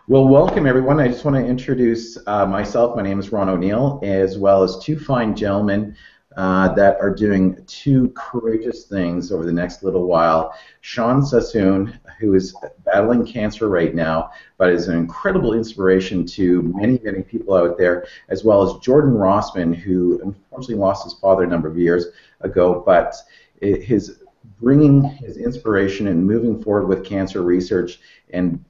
Well, welcome everyone. I just want to introduce myself. My name is Ron O'Neill, as well as two fine gentlemen that are doing two courageous things over the next little while. Sean Sassoon, who is battling cancer right now, but is an incredible inspiration to many, many people out there, as well as Jordan Rossman, who unfortunately lost his father a number of years ago, but his bringing his inspiration and moving forward with cancer research and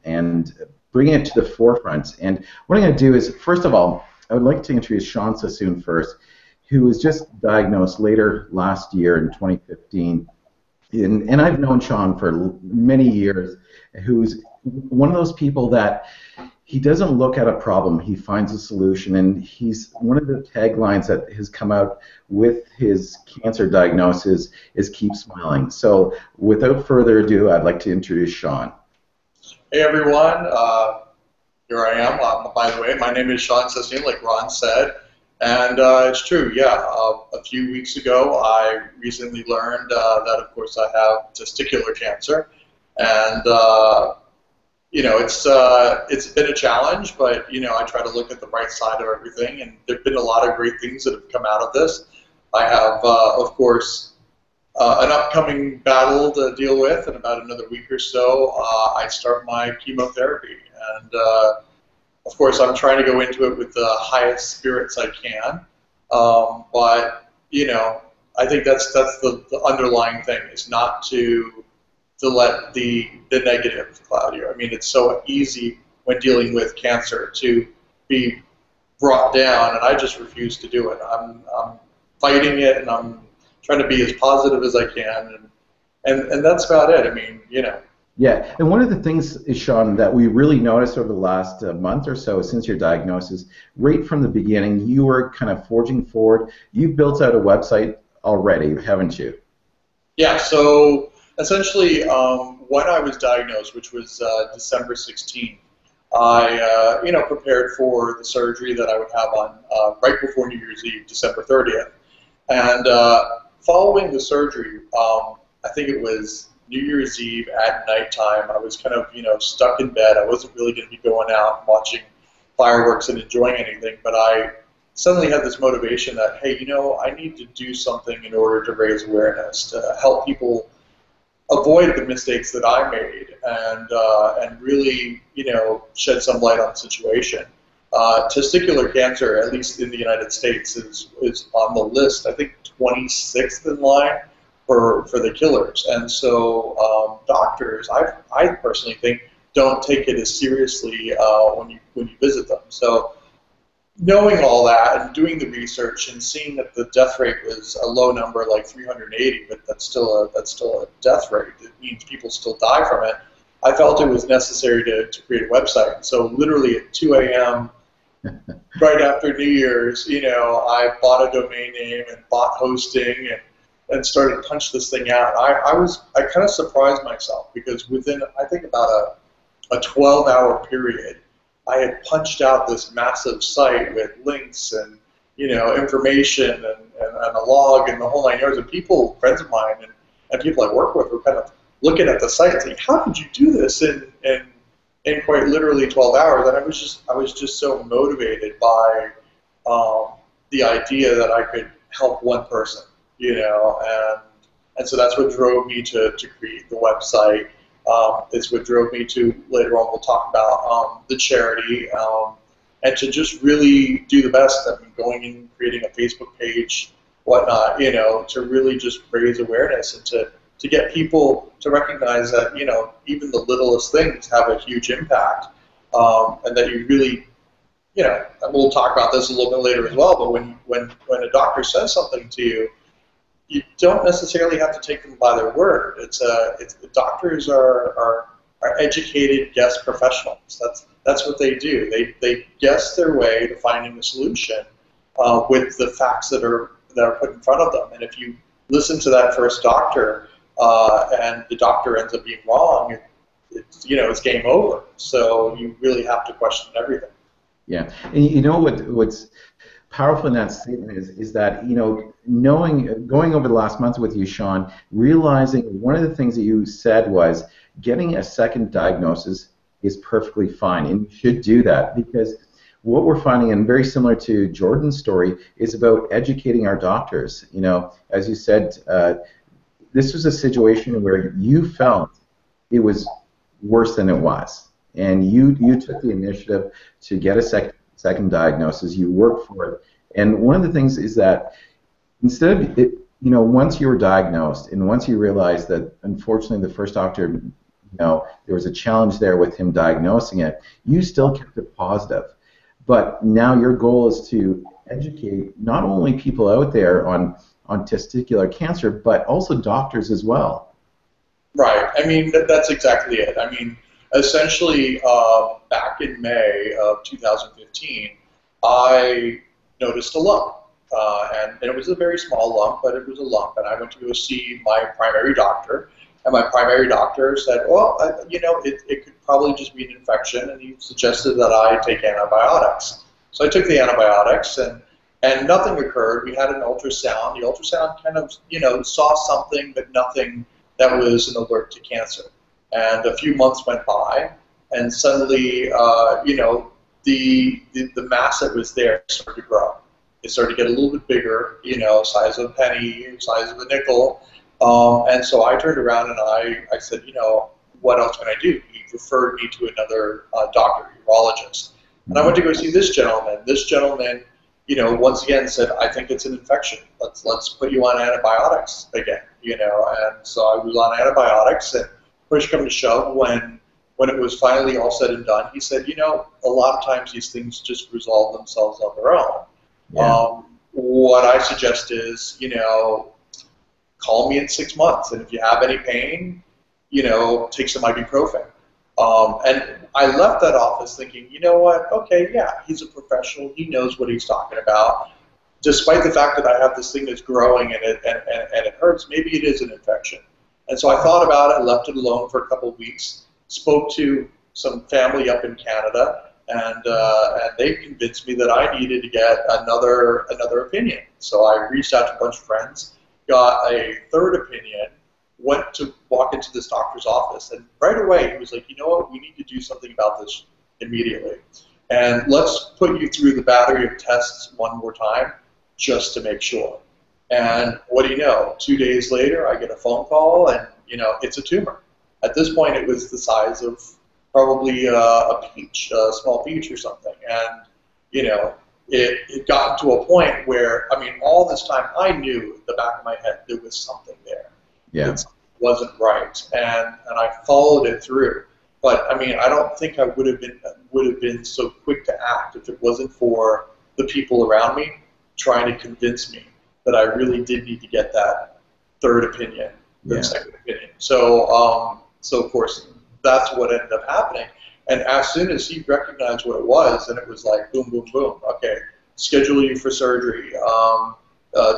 bringing it to the forefront. And what I'm going to do is, first of all, I would like to introduce Sean Sassoon first, who was just diagnosed later last year in 2015. And I've known Sean for many years, who's one of those people that he doesn't look at a problem, he finds a solution, and he's one of the taglines that has come out with his cancer diagnosis is keep smiling. So without further ado, I'd like to introduce Sean. Hey everyone, here I am. By the way, my name is Sean Sassoon, like Ron said, and it's true. Yeah, a few weeks ago, I recently learned that, of course, I have testicular cancer, and it's been a challenge, but I try to look at the bright side of everything, and there've been a lot of great things that have come out of this. I have, of course, an upcoming battle to deal with in about another week or so. I start my chemotherapy, and of course I'm trying to go into it with the highest spirits I can. But I think that's the underlying thing, is not to let the negative cloud you. I mean, it's so easy when dealing with cancer to be brought down, and I just refuse to do it. I'm fighting it, and I'm trying to be as positive as I can, and that's about it. I mean, Yeah, and one of the things, Sean, that we really noticed over the last month or so since your diagnosis, right from the beginning, you were kind of forging forward. You've built out a website already, haven't you? Yeah, so essentially, when I was diagnosed, which was December 16th, I prepared for the surgery that I would have on right before New Year's Eve, December 30th. And following the surgery, I think it was New Year's Eve at nighttime, I was kind of, stuck in bed. I wasn't really going to be going out and watching fireworks and enjoying anything, but I suddenly had this motivation that, hey, I need to do something in order to raise awareness, to help people avoid the mistakes that I made, and really, shed some light on the situation. Testicular cancer, at least in the United States, is on the list, I think 26th in line for the killers. And so doctors, I personally think, don't take it as seriously when you visit them. So knowing all that and doing the research and seeing that the death rate was a low number, like 380, but that's still a death rate. It means people still die from it. I felt it was necessary to create a website. So literally at 2 a.m., right after New Year's, I bought a domain name and bought hosting and started to punch this thing out. I kind of surprised myself, because within, I think, about a 12-hour period, I had punched out this massive site with links and information and a log and the whole nine yards. And people, friends of mine and people I work with, were kind of looking at the site and saying, "How did you do this in quite literally 12 hours?" And I was just so motivated by the idea that I could help one person, and so that's what drove me to create the website. It's what drove me to, later on we'll talk about, the charity, and to just really do the best. I mean, going and creating a Facebook page, whatnot, to really just raise awareness and to get people to recognize that, even the littlest things have a huge impact, and that you really, and we'll talk about this a little bit later as well, but when a doctor says something to you, you don't necessarily have to take them by their word. Doctors are educated guess professionals. That's what they do. They guess their way to finding a solution with the facts that are put in front of them. And if you listen to that first doctor, and the doctor ends up being wrong, it's game over. So you really have to question everything. Yeah, and what's powerful in that statement is that going over the last month with you, Sean, realizing one of the things that you said was getting a second diagnosis is perfectly fine, and you should do that because what we're finding, and very similar to Jordan's story, is about educating our doctors. You know, as you said, this was a situation where you felt it was worse than it was, and you took the initiative to get a second diagnosis. You worked for it, and one of the things is that instead of it, you know, once you were diagnosed and once you realized that unfortunately the first doctor, you know, there was a challenge there with him diagnosing it, you still kept it positive. But now your goal is to educate not only people out there on testicular cancer, but also doctors as well. Right. I mean, that's exactly it. I mean, essentially, back in May of 2015, I noticed a lump. And it was a very small lump, but it was a lump. And I went to go see my primary doctor. And my primary doctor said, well, you know, it could probably just be an infection. And he suggested that I take antibiotics. So I took the antibiotics, and nothing occurred. We had an ultrasound. The ultrasound kind of, you know, saw something, but nothing that was an alert to cancer. And a few months went by, and suddenly, you know, the mass that was there started to grow. It started to get a little bit bigger, you know, size of a penny, size of a nickel. And so I turned around and I said, you know, what else can I do? He referred me to another doctor, urologist. And I went to go see this gentleman. This gentleman, you know, once again said, I think it's an infection. Let's put you on antibiotics again, you know. And so I was on antibiotics, and push come to shove, when it was finally all said and done, he said, you know, a lot of times these things just resolve themselves on their own. Yeah. What I suggest is, you know, call me in 6 months, and if you have any pain, you know, take some ibuprofen. And I left that office thinking, you know what, okay, yeah, he's a professional, he knows what he's talking about. Despite the fact that I have this thing that's growing and it hurts, maybe it is an infection. And so I thought about it, left it alone for a couple of weeks, spoke to some family up in Canada, and they convinced me that I needed to get another opinion. So I reached out to a bunch of friends, got a third opinion, went to walk into this doctor's office, and right away he was like, you know what, we need to do something about this immediately. And let's put you through the battery of tests one more time just to make sure. And what do you know, 2 days later I get a phone call, and you know, it's a tumor. At this point it was the size of probably a peach, a small peach or something. And you know, it got to a point where, I mean, all this time I knew at the back of my head there was something there. Yeah. It wasn't right, and I followed it through. But I mean, I don't think I would have been so quick to act if it wasn't for the people around me trying to convince me that I really did need to get that third opinion, the second opinion. So so of course that's what ended up happening. And as soon as he recognized what it was, and it was like boom, boom, boom. Okay, schedule you for surgery.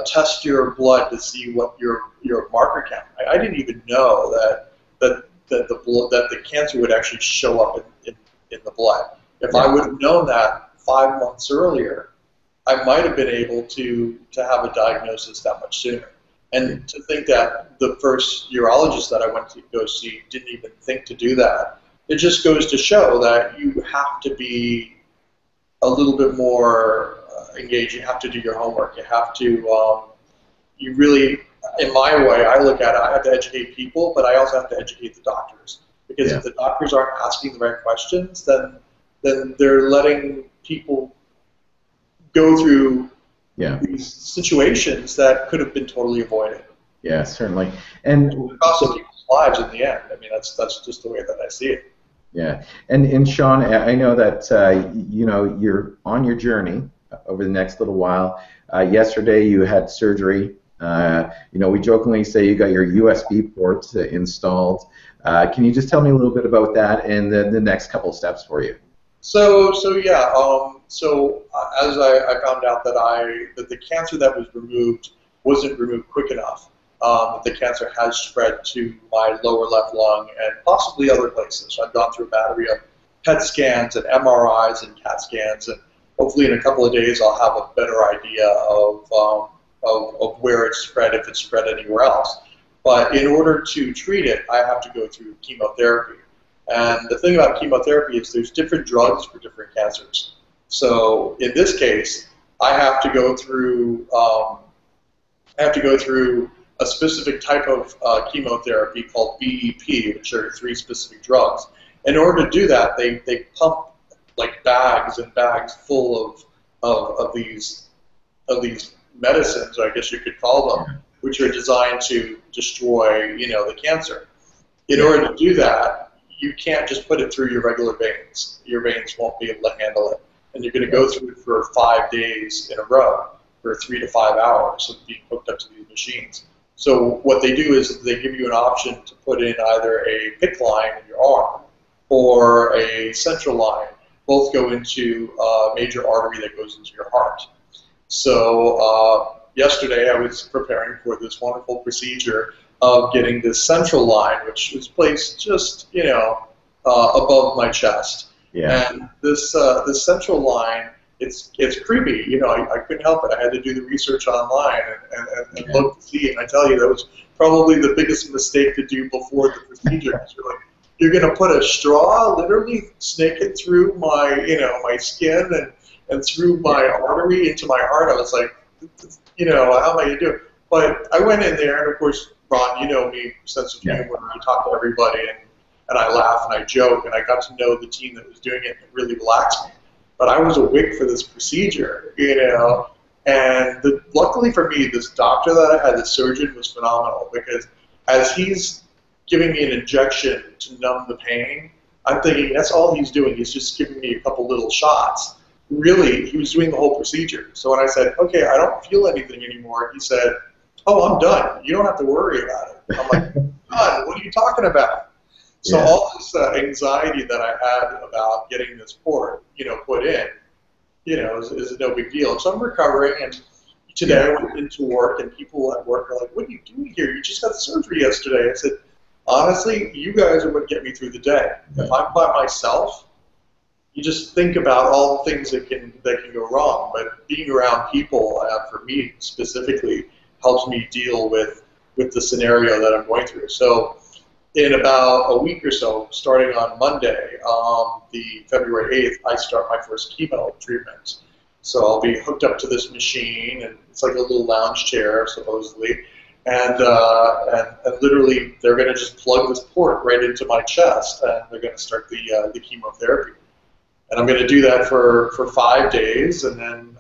Test your blood to see what your marker count. I didn't even know that the cancer would actually show up in the blood. If I would have known that 5 months earlier, I might have been able to have a diagnosis that much sooner. And to think that the first urologist that I went to go see didn't even think to do that, it just goes to show that you have to be a little bit more engaged. You have to do your homework. You have to, you really, in my way, I look at it, I have to educate people, but I also have to educate the doctors. Because if the doctors aren't asking the right questions, then they're letting people go through these situations that could have been totally avoided. Yeah, certainly. And it costs people's lives in the end. I mean, that's just the way that I see it. Yeah, and Sean, I know that you know, you're on your journey over the next little while. Yesterday you had surgery. You know, we jokingly say you got your USB ports installed. Can you just tell me a little bit about that and then the next couple of steps for you? So yeah. So as I found out that the cancer that was removed wasn't removed quick enough. The cancer has spread to my lower left lung and possibly other places. So I've gone through a battery of PET scans and MRIs and CAT scans, and hopefully in a couple of days I'll have a better idea of where it's spread, if it's spread anywhere else. But in order to treat it, I have to go through chemotherapy. And the thing about chemotherapy is there's different drugs for different cancers. So in this case, I have to go through a specific type of chemotherapy called BEP, which are 3 specific drugs. In order to do that, they pump like bags and bags full of these medicines, I guess you could call them, which are designed to destroy, the cancer. In order to do that, you can't just put it through your regular veins. Your veins won't be able to handle it. And you're going to go through it for 5 days in a row, for 3 to 5 hours of being hooked up to these machines. So what they do is they give you an option to put in either a PICC line in your arm or a central line. Both go into a major artery that goes into your heart. So yesterday I was preparing for this wonderful procedure of getting this central line, which was placed just, above my chest. Yeah. And this central line, it's creepy. I couldn't help it. I had to do the research online and look to see. And I tell you, that was probably the biggest mistake to do before the procedure. You're going to put a straw, literally snake it through my, my skin and through my artery into my heart. I was like, how am I going to do it? But I went in there, and of course, Ron, you know me, sense of humor. I talk to everybody, and I laugh and I joke, and I got to know the team that was doing it, and it really relaxed me. But I was awake for this procedure, and luckily for me, this doctor that I had, the surgeon, was phenomenal, because as he's giving me an injection to numb the pain, I'm thinking that's all he's doing. He's just giving me a couple little shots. Really, he was doing the whole procedure. So when I said, okay, I don't feel anything anymore, he said, oh, I'm done. You don't have to worry about it. I'm like, done? What are you talking about? So all this anxiety that I had about getting this port, put in, is no big deal. So I'm recovering, and today I went into work, and people at work are like, what are you doing here? You just got surgery yesterday. I said, honestly, you guys are what get me through the day. If I'm by myself, you just think about all the things that can go wrong. But being around people, for me specifically, helps me deal with the scenario that I'm going through. So in about a week or so, starting on Monday, the February 8th, I start my first chemo treatment. So I'll be hooked up to this machine, and it's like a little lounge chair, supposedly. And literally, they're going to just plug this port right into my chest, and they're going to start the chemotherapy. And I'm going to do that for 5 days, and then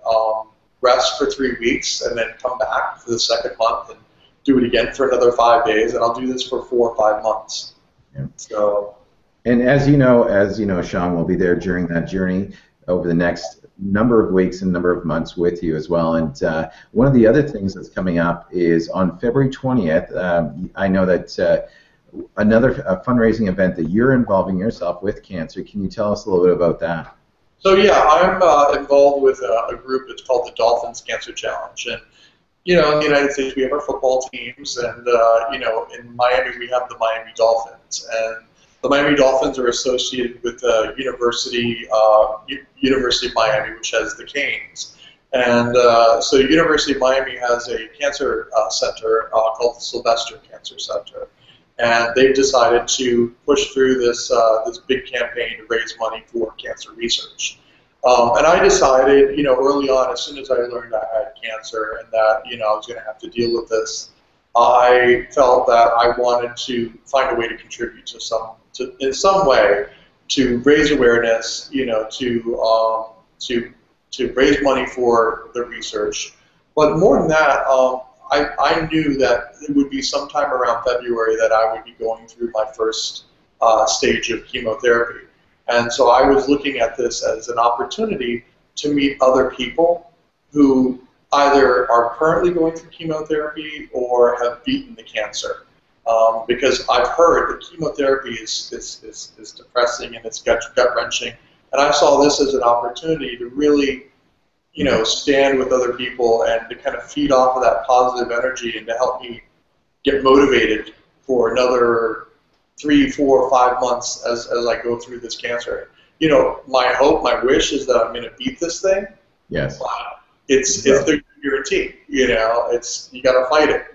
rest for 3 weeks, and then come back for the second month and do it again for another 5 days, and I'll do this for 4 or 5 months. Yeah. So. And as you know, Sean will be there during that journey over the next number of weeks and number of months with you as well. And one of the other things that's coming up is on February 20th. I know that another fundraising event that you're involving yourself with cancer. Can you tell us a little bit about that? So yeah, I'm involved with a group that's called the Dolphins Cancer Challenge, and in the United States we have our football teams, and in Miami we have the Miami Dolphins, and the Miami Dolphins are associated with the University of Miami, which has the Canes, and so University of Miami has a cancer center called the Sylvester Cancer Center. And they've decided to push through this big campaign to raise money for cancer research. And I decided, early on, as soon as I learned I had cancer and that, I was going to have to deal with this, I felt that I wanted to find a way to contribute in some way to raise awareness, to raise money for the research. But more than that, I knew that it would be sometime around February that I would be going through my first stage of chemotherapy. And so I was looking at this as an opportunity to meet other people who either are currently going through chemotherapy or have beaten the cancer. Because I've heard that chemotherapy is depressing and it's gut-wrenching. And I saw this as an opportunity to really stand with other people and to kind of feed off of that positive energy and to help me get motivated for another 3, 4, 5 months as I go through this cancer. My hope, my wish is that I'm going to beat this thing. Yes. It's the guarantee. You got to fight it.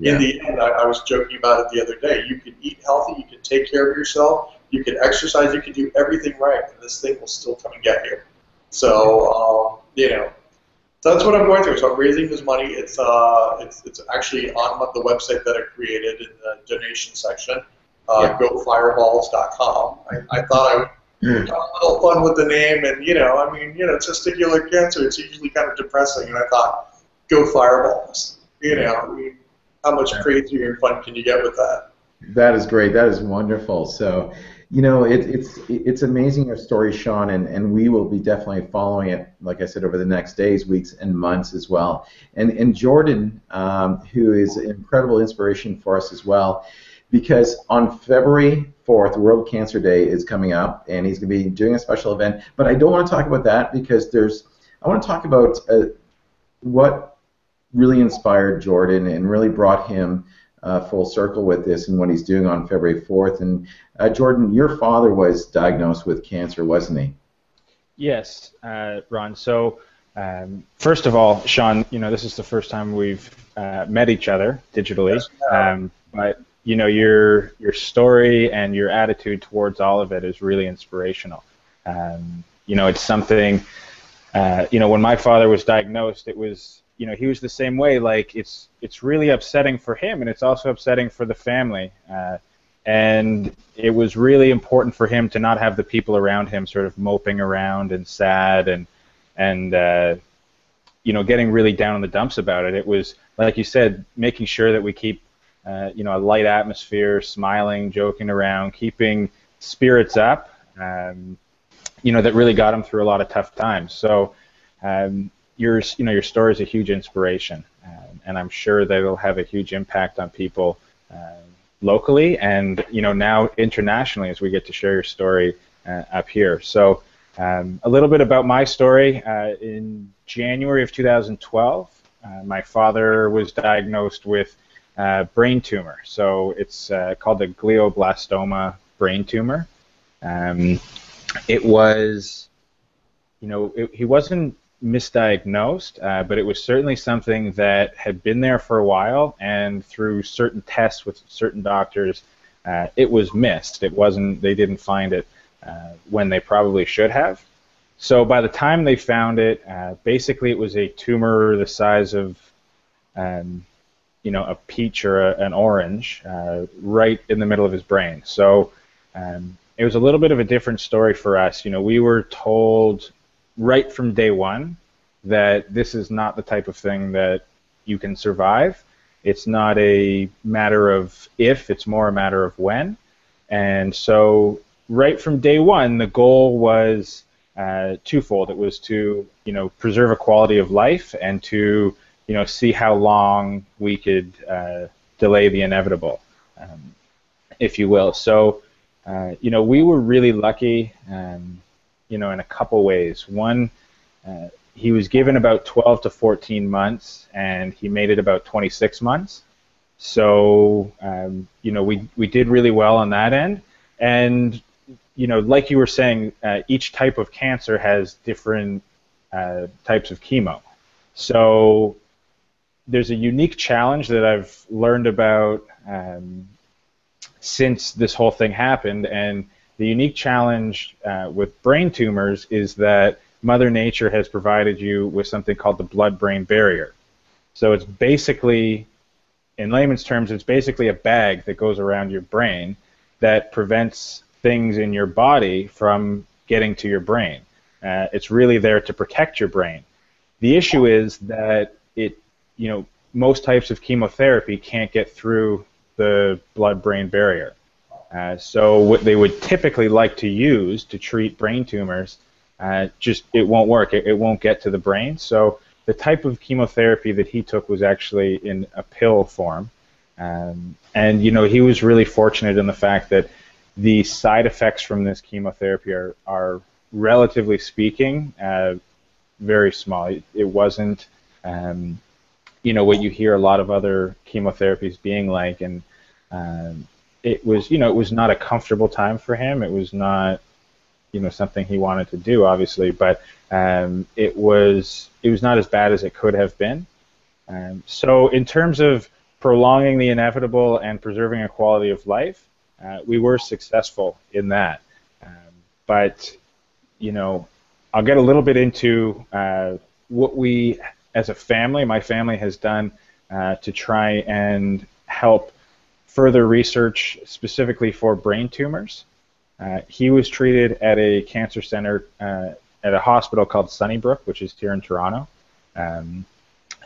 In the end, I was joking about it the other day. You can eat healthy, you can take care of yourself, You can exercise, you can do everything right, and this thing will still come and get you. So, you know, so that's what I'm going through. So I'm raising this money. It's actually on the website that I created in the donation section, gofireballs.com. I thought I would have a little fun with the name, and I mean, testicular cancer. It's usually kind of depressing, and I thought, go fireballs. I mean, how much crazier and fun can you get with that? That is great. That is wonderful. So, it's amazing your story, Sean, and we will be definitely following it, like I said, over the next days, weeks, and months as well. And Jordan, who is an incredible inspiration for us as well, because on February 4th, World Cancer Day is coming up, and he's going to be doing a special event. But I don't want to talk about that because I want to talk about what really inspired Jordan and really brought him full circle with this and what he's doing on February 4th. And Jordan, your father was diagnosed with cancer, wasn't he? Yes, Ron. So first of all, Sean, this is the first time we've met each other digitally. But your story and your attitude towards all of it is really inspirational. It's something. When my father was diagnosed, it was. He was the same way. Like it's really upsetting for him, and it's also upsetting for the family. And it was really important for him to not have the people around him sort of moping around and sad and getting really down in the dumps about it. It was, like you said, making sure that we keep a light atmosphere, smiling, joking around, keeping spirits up. That really got him through a lot of tough times. So. Your story is a huge inspiration, and I'm sure that it'll have a huge impact on people locally and now internationally as we get to share your story up here. So a little bit about my story. In January of 2012, my father was diagnosed with brain tumor. So it's called a glioblastoma brain tumor. It was, he wasn't misdiagnosed, but it was certainly something that had been there for a while, and through certain tests with certain doctors, it was missed. It wasn't. They didn't find it when they probably should have. So by the time they found it, basically it was a tumor the size of, a peach or an orange, right in the middle of his brain. So it was a little bit of a different story for us. We were told right from day one that this is not the type of thing that you can survive. It's not a matter of if, it's more a matter of when. And so right from day one, the goal was twofold. It was to, preserve a quality of life and to, see how long we could delay the inevitable, if you will. So, we were really lucky, in a couple ways. One, he was given about 12 to 14 months, and he made it about 26 months. So, we did really well on that end. And, like you were saying, each type of cancer has different types of chemo. So, there's a unique challenge that I've learned about since this whole thing happened, and the unique challenge with brain tumors is that Mother Nature has provided you with something called the blood-brain barrier. So it's basically, in layman's terms, it's basically a bag that goes around your brain that prevents things in your body from getting to your brain. It's really there to protect your brain. The issue is that most types of chemotherapy can't get through the blood-brain barrier. So what they would typically like to use to treat brain tumors, it won't work. It won't get to the brain. So the type of chemotherapy that he took was actually in a pill form. And he was really fortunate in the fact that the side effects from this chemotherapy are relatively speaking, very small. It wasn't, what you hear a lot of other chemotherapies being like, and it was not a comfortable time for him. It was not, something he wanted to do, obviously, but it was not as bad as it could have been. So in terms of prolonging the inevitable and preserving a quality of life, we were successful in that. But, you know, I'll get a little bit into what we, as a family, my family has done to try and help further research specifically for brain tumors. He was treated at a cancer center at a hospital called Sunnybrook, which is here in Toronto.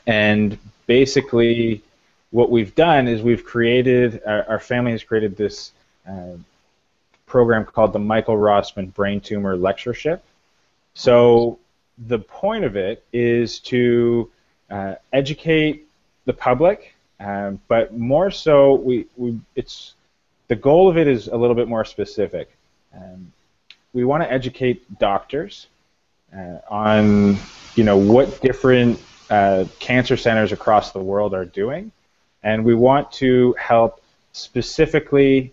And basically, what we've done is we've created, our family has created this program called the Michael Rossman Brain Tumor Lectureship. So the point of it is to educate the public, but more so, the goal of it is a little bit more specific. We want to educate doctors on, you know, what different cancer centers across the world are doing, and we want to help specifically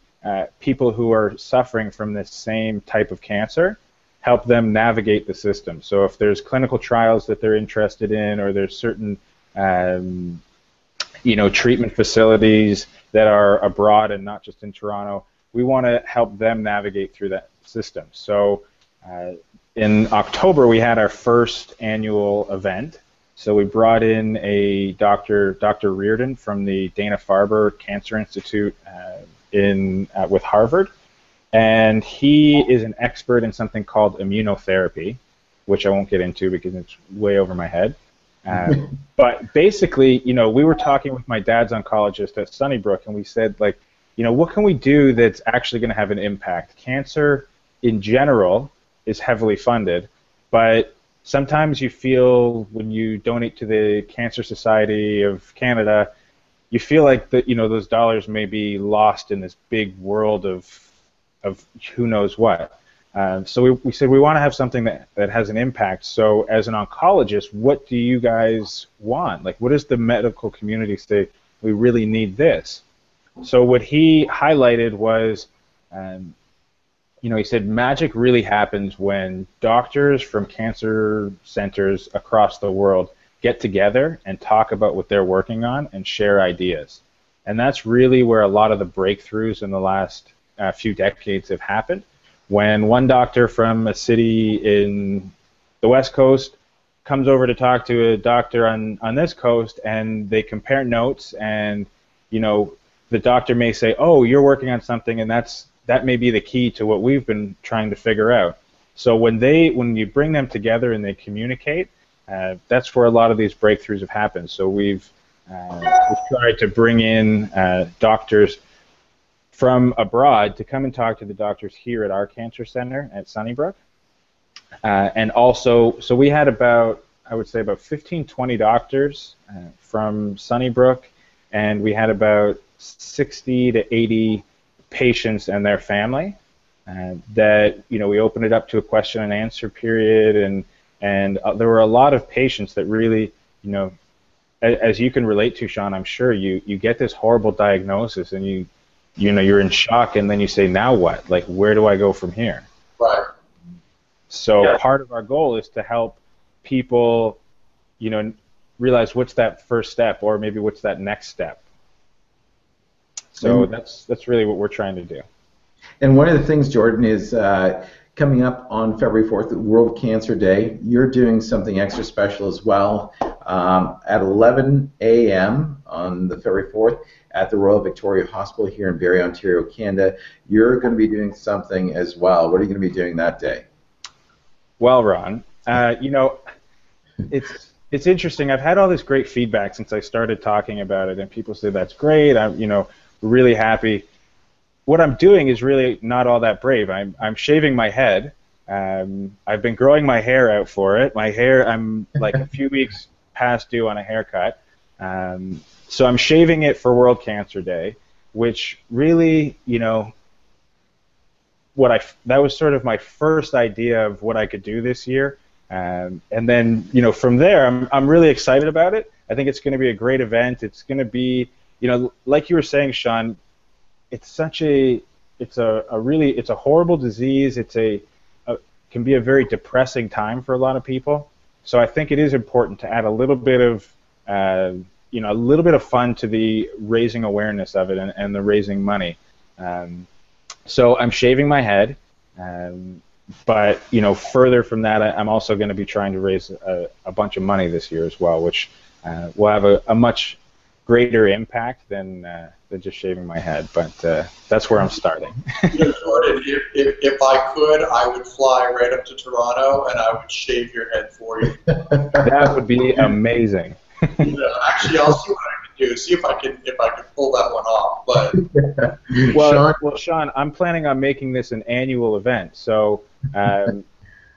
people who are suffering from this same type of cancer, help them navigate the system. So if there's clinical trials that they're interested in, or there's certain you know, treatment facilities that are abroad and not just in Toronto, we want to help them navigate through that system. So in October, we had our first annual event. So we brought in a Dr. Reardon from the Dana-Farber Cancer Institute with Harvard, and he is an expert in something called immunotherapy, which I won't get into because it's way over my head. But basically, you know, we were talking with my dad's oncologist at Sunnybrook, and we said, like, you know, what can we do that's actually going to have an impact? Cancer, in general, is heavily funded, but sometimes you feel when you donate to the Cancer Society of Canada, you feel like that, you know, those dollars may be lost in this big world of who knows what. So we said we want to have something that has an impact. So as an oncologist, what do you guys want? Like, what does the medical community say? We really need this. So what he highlighted was, you know, he said magic really happens when doctors from cancer centers across the world get together and talk about what they're working on and share ideas. And that's really where a lot of the breakthroughs in the last few decades have happened. When one doctor from a city in the West Coast comes over to talk to a doctor on this coast, and they compare notes, and, you know, the doctor may say, oh, you're working on something, and that may be the key to what we've been trying to figure out. So when you bring them together and they communicate, that's where a lot of these breakthroughs have happened. So we've tried to bring in doctors from abroad to come and talk to the doctors here at our cancer center at Sunnybrook. And also, so we had I would say about 15, 20 doctors from Sunnybrook, and we had about 60 to 80 patients and their family. That, you know, we opened it up to a question and answer period, and there were a lot of patients that really, you know, as you can relate to, Sean, I'm sure you get this horrible diagnosis, and you know, you're in shock, and then you say, now what? Like, where do I go from here? Right. So Yeah. Part of our goal is to help people, you know, realize what's that first step, or maybe what's that next step. So that's really what we're trying to do. And one of the things, Jordan, is coming up on February 4th, World Cancer Day. You're doing something extra special as well at 11 a.m. on the February 4th at the Royal Victoria Hospital here in Barrie, Ontario, Canada. You're going to be doing something as well. What are you going to be doing that day? Well, Ron, you know, it's interesting. I've had all this great feedback since I started talking about it, and people say that's great. I'm, you know, really happy. What I'm doing is really not all that brave. I'm shaving my head. I've been growing my hair out for it. My hair, I'm like a few weeks past due on a haircut. So I'm shaving it for World Cancer Day, which really, you know, that was sort of my first idea of what I could do this year. And then, you know, from there, I'm really excited about it. I think it's going to be a great event. It's going to be, you know, like you were saying, Sean, it's a horrible disease. Can be a very depressing time for a lot of people. So I think it is important to add a little bit of, you know, a little bit of fun to the raising awareness of it and the raising money. So I'm shaving my head, but further from that, I'm also going to be trying to raise a bunch of money this year as well, which will have a much greater impact than just shaving my head. But that's where I'm starting. Jordan, if I could, I would fly right up to Toronto and I would shave your head for you. That would be amazing. Actually, I'll see what I can do. See if I can pull that one off. But well, Sean, I'm planning on making this an annual event. So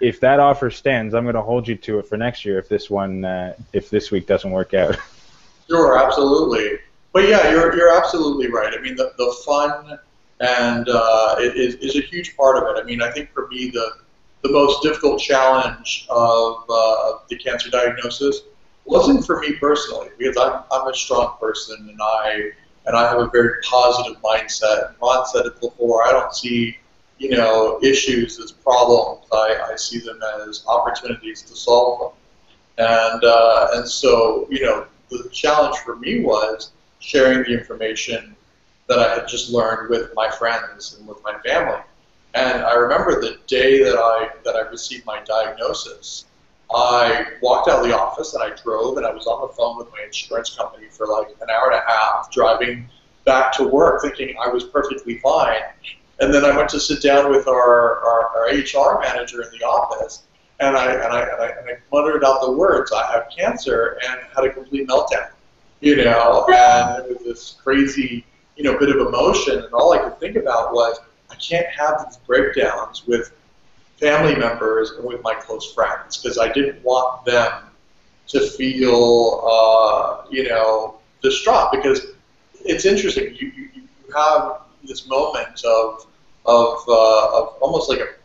if that offer stands, I'm going to hold you to it for next year. If this week doesn't work out. Sure, absolutely. But yeah, you're absolutely right. I mean, the fun and it is a huge part of it. I mean, I think for me the most difficult challenge of the cancer diagnosis wasn't for me personally, because I'm a strong person and I have a very positive mindset. Ron said it before. I don't see issues as problems. I see them as opportunities to solve them. And so the challenge for me was sharing the information that I had just learned with my friends and with my family. And I remember the day that I received my diagnosis, I walked out of the office and I drove and I was on the phone with my insurance company for like an hour and a half, driving back to work thinking I was perfectly fine. And then I went to sit down with our HR manager in the office, and I muttered out the words, "I have cancer," and had a complete meltdown. And it was this crazy, bit of emotion, and all I could think about was, I can't have these breakdowns with family members and with my close friends, because I didn't want them to feel, distraught. Because it's interesting, you have this moment of almost like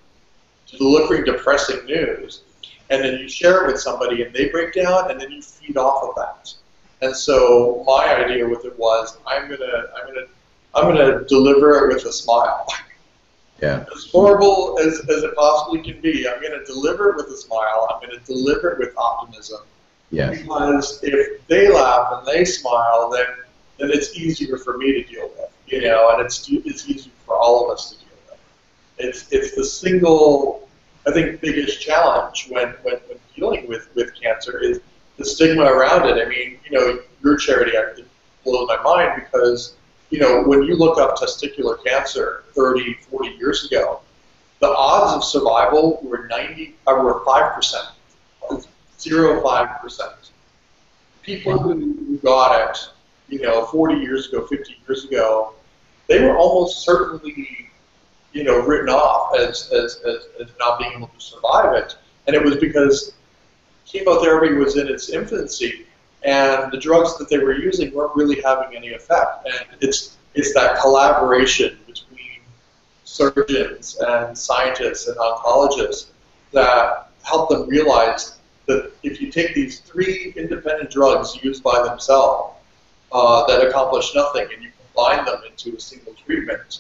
delivering depressing news, and then you share it with somebody and they break down, and then you feed off of that. And so my idea with it was, I'm gonna deliver it with a smile. Yeah. As horrible as it possibly can be, I'm gonna deliver it with a smile. I'm gonna deliver it with optimism. Yes. Because if they laugh and they smile, then it's easier for me to deal with, and it's easier for all of us to deal with. It's the single, I think, biggest challenge when dealing with cancer is the stigma around it. I mean, your charity actually blows my mind, because, when you look up testicular cancer 30, 40 years ago, the odds of survival were 5%, 0.5%. People who got it, 40 years ago, 50 years ago, they were almost certainly, written off as not being able to survive it. And it was because chemotherapy was in its infancy, and the drugs that they were using weren't really having any effect. And it's that collaboration between surgeons and scientists and oncologists that helped them realize that if you take these 3 independent drugs used by themselves that accomplish nothing, and you combine them into a single treatment,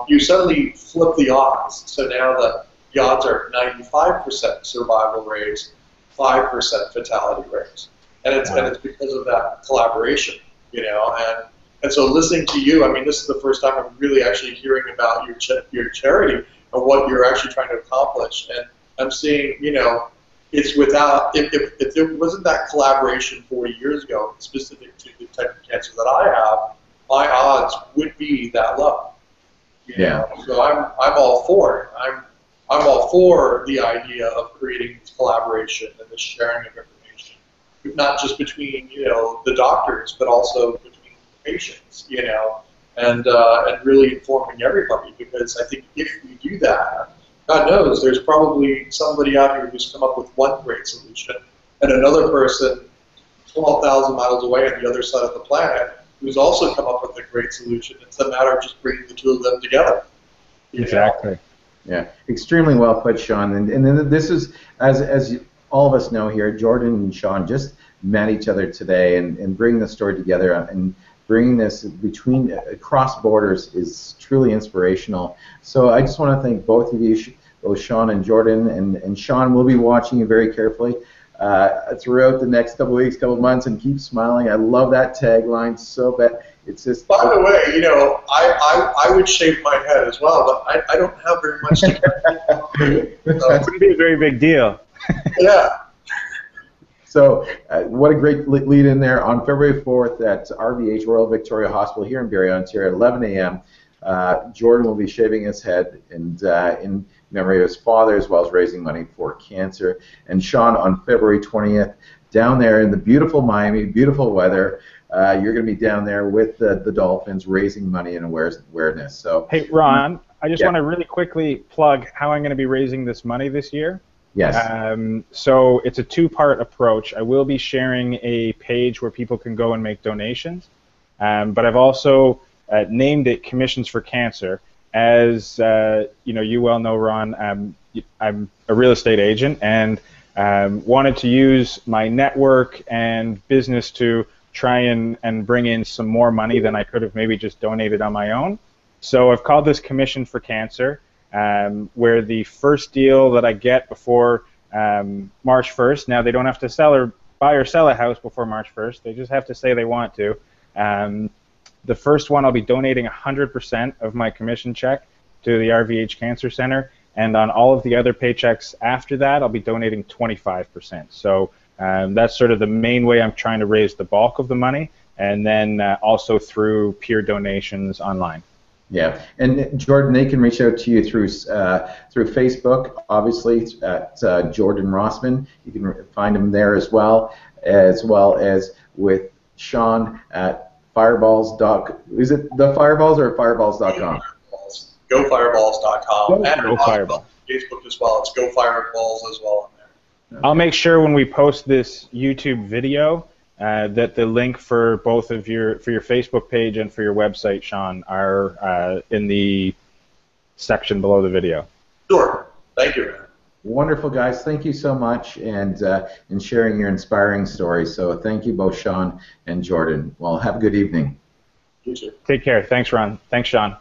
you suddenly flip the odds. So now the odds are 95% survival rate, 5% fatality rate. And it's because of that collaboration, and so listening to you, I mean, this is the first time I'm really actually hearing about your charity and what you're actually trying to accomplish. And I'm seeing, it's without, if there wasn't that collaboration 40 years ago, specific to the type of cancer that I have, my odds would be that low. So I'm all for it. I'm all for the idea of creating this collaboration and this sharing of information, not just between the doctors, but also between patients, and really informing everybody. Because I think if we do that, God knows there's probably somebody out here who's come up with one great solution, and another person 12,000 miles away on the other side of the planet who's also come up with a great solution. It's a matter of just bringing the two of them together. Exactly. Yeah, extremely well put, Sean. And then this is, as all of us know here, Jordan and Sean just met each other today, and bringing the story together and bringing this across borders is truly inspirational. So I just want to thank both of you, both Sean and Jordan, and Sean will be watching you very carefully throughout the next couple of weeks, couple of months, and keep smiling. I love that tagline so bad. It's just. By the way, you know, I would shave my head as well, but I don't have very much to It wouldn't be a very big deal. Yeah. So what a great lead in there. On February 4th at RVH, Royal Victoria Hospital here in Barrie, Ontario, at 11 a.m., Jordan will be shaving his head and in memory of his father, as well as raising money for cancer. And Sean, on February 20th, down there in the beautiful Miami, beautiful weather, you're going to be down there with the Dolphins raising money and awareness. So, hey, Ron, I just want to really quickly plug how I'm going to be raising this money this year. Yes. So it's a two-part approach. I will be sharing a page where people can go and make donations, but I've also named it Commissions for Cancer. As you know, you well know, Ron, I'm a real estate agent and wanted to use my network and business to try and bring in some more money than I could have maybe just donated on my own. So I've called this Commission for Cancer, where the first deal that I get before March 1st, now they don't have to buy or sell a house before March 1st, they just have to say they want to. The first one, I'll be donating 100% of my commission check to the RVH Cancer Center, and on all of the other paychecks after that, I'll be donating 25%. So that's sort of the main way I'm trying to raise the bulk of the money, and then also through peer donations online. Yeah, and Jordan, they can reach out to you through Facebook, obviously, at Jordan Rossman. You can find him there as well as with Sean at Fireballs. Is it the Fireballs or Fireballs.com? GoFireballs.com. And Go Fireball. Facebook as well. It's Go Fireballs as well on there. I'll make sure when we post this YouTube video that the link for both of your Facebook page and for your website, Sean, are in the section below the video. Sure. Thank you. Wonderful, guys. Thank you so much and in sharing your inspiring story. So thank you both, Sean and Jordan. Well, have a good evening. You too. Take care. Thanks, Ron. Thanks, Sean.